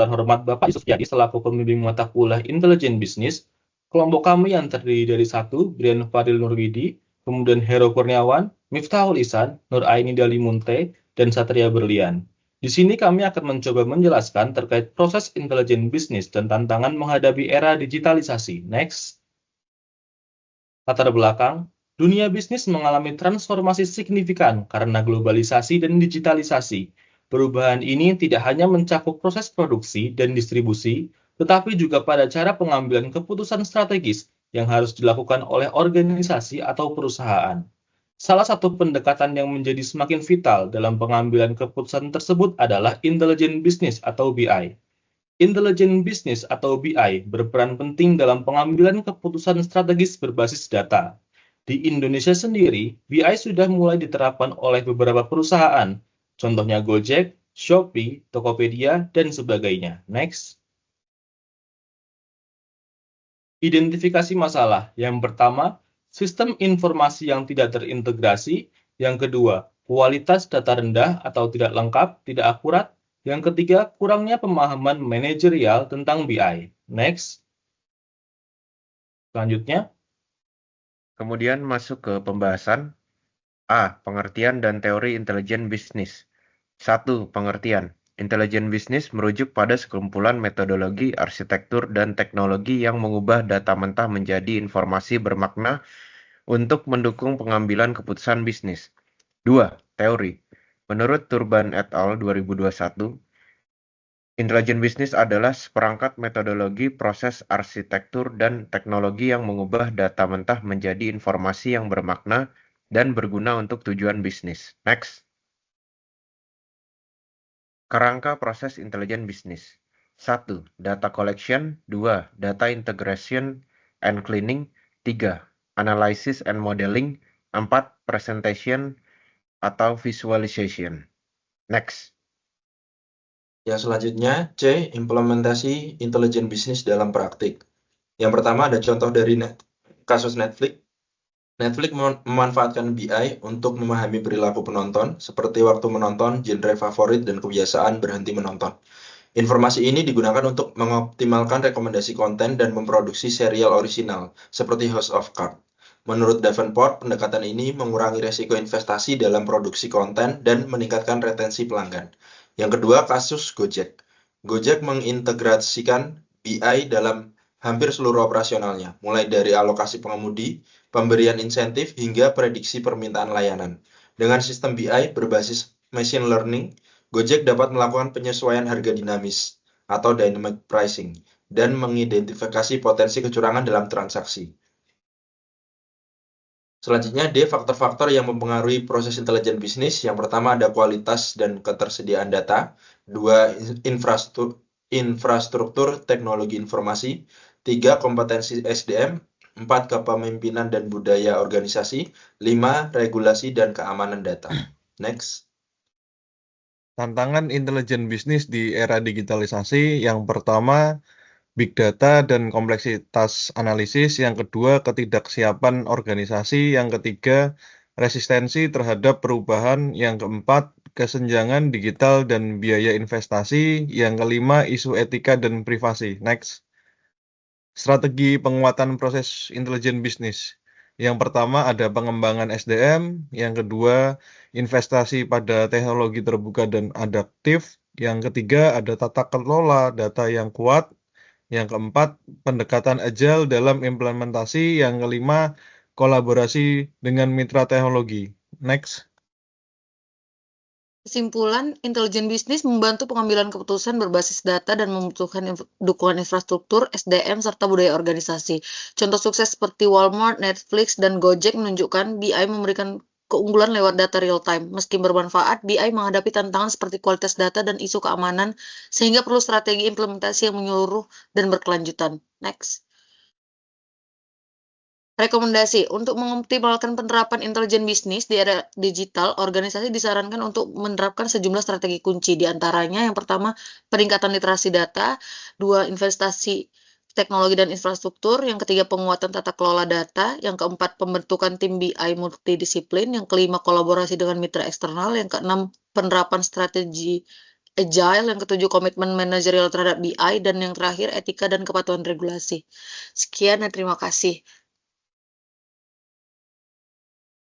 terhormat Bapak Yusuf Yadi selaku pembimbing mata kuliah Intelijen Bisnis. Kelompok kami yang terdiri dari 1. Brian Fadil Nurwidi, kemudian Hero Kurniawan, Miftahul Ihsan, Nur Aini Dalimunte, dan Satria Berlian. Di sini kami akan mencoba menjelaskan terkait proses intelijen bisnis dan tantangan menghadapi era digitalisasi. Next. Latar belakang, dunia bisnis mengalami transformasi signifikan karena globalisasi dan digitalisasi. Perubahan ini tidak hanya mencakup proses produksi dan distribusi, tetapi juga pada cara pengambilan keputusan strategis yang harus dilakukan oleh organisasi atau perusahaan. Salah satu pendekatan yang menjadi semakin vital dalam pengambilan keputusan tersebut adalah intelijen bisnis atau BI. Intelijen bisnis atau BI berperan penting dalam pengambilan keputusan strategis berbasis data. Di Indonesia sendiri, BI sudah mulai diterapkan oleh beberapa perusahaan, contohnya Gojek, Shopee, Tokopedia, dan sebagainya. Next. Identifikasi masalah. Yang pertama, sistem informasi yang tidak terintegrasi. Yang kedua, kualitas data rendah atau tidak lengkap, tidak akurat. Yang ketiga, kurangnya pemahaman manajerial tentang BI. Next. Selanjutnya, Kemudian masuk ke pembahasan. A. Pengertian dan teori intelijen bisnis. 1. Pengertian. Intelijen bisnis merujuk pada sekumpulan metodologi, arsitektur, dan teknologi yang mengubah data mentah menjadi informasi bermakna untuk mendukung pengambilan keputusan bisnis. 2. Teori. Menurut Turban et al. 2021, intelijen bisnis adalah seperangkat metodologi, proses, arsitektur, dan teknologi yang mengubah data mentah menjadi informasi yang bermakna dan berguna untuk tujuan bisnis. Next. Kerangka proses intelijen bisnis. 1. Data collection. 2. Data integration and cleaning. 3. Analysis and modeling. 4. Presentation atau visualization. Next. Yang selanjutnya, C. Implementasi intelijen bisnis dalam praktik. Yang pertama ada contoh dari kasus Netflix. Netflix memanfaatkan BI untuk memahami perilaku penonton, seperti waktu menonton, genre favorit, dan kebiasaan berhenti menonton. Informasi ini digunakan untuk mengoptimalkan rekomendasi konten dan memproduksi serial orisinal, seperti House of Cards. Menurut Davenport, pendekatan ini mengurangi resiko investasi dalam produksi konten dan meningkatkan retensi pelanggan. Yang kedua, kasus Gojek. Gojek mengintegrasikan BI dalam hampir seluruh operasionalnya, mulai dari alokasi pengemudi, pemberian insentif, hingga prediksi permintaan layanan. Dengan sistem BI berbasis machine learning, Gojek dapat melakukan penyesuaian harga dinamis atau dynamic pricing dan mengidentifikasi potensi kecurangan dalam transaksi. Selanjutnya, D. Faktor-faktor yang mempengaruhi proses intelijen bisnis. Yang pertama ada kualitas dan ketersediaan data. 2. Infrastruktur teknologi informasi. 3. Kompetensi SDM. 4. Kepemimpinan dan budaya organisasi. 5. Regulasi dan keamanan data. Next. Tantangan intelijen bisnis di era digitalisasi. Yang pertama, big data dan kompleksitas analisis. Yang kedua, ketidaksiapan organisasi. Yang ketiga, resistensi terhadap perubahan. Yang keempat, kesenjangan digital dan biaya investasi. Yang kelima, isu etika dan privasi. Next. Strategi penguatan proses intelijen bisnis. Yang pertama ada pengembangan SDM. Yang kedua, investasi pada teknologi terbuka dan adaptif. Yang ketiga, ada tata kelola data yang kuat. Yang keempat, pendekatan agile dalam implementasi. Yang kelima, kolaborasi dengan mitra teknologi. Next. Kesimpulan, intelijen bisnis membantu pengambilan keputusan berbasis data dan membutuhkan dukungan infrastruktur, SDM, serta budaya organisasi. Contoh sukses seperti Walmart, Netflix, dan Gojek menunjukkan BI memberikan keunggulan lewat data real-time. Meski bermanfaat, BI menghadapi tantangan seperti kualitas data dan isu keamanan, sehingga perlu strategi implementasi yang menyeluruh dan berkelanjutan. Next. Rekomendasi, untuk mengoptimalkan penerapan intelijen bisnis di era digital, organisasi disarankan untuk menerapkan sejumlah strategi kunci. Di antaranya, yang pertama, peningkatan literasi data. 2. Investasi teknologi dan infrastruktur. Yang ketiga, penguatan tata kelola data. Yang keempat, pembentukan tim BI multidisiplin. Yang kelima, kolaborasi dengan mitra eksternal. Yang keenam, penerapan strategi agile, yang ketujuh komitmen manajerial terhadap BI, dan yang terakhir etika dan kepatuhan regulasi. Sekian dan terima kasih.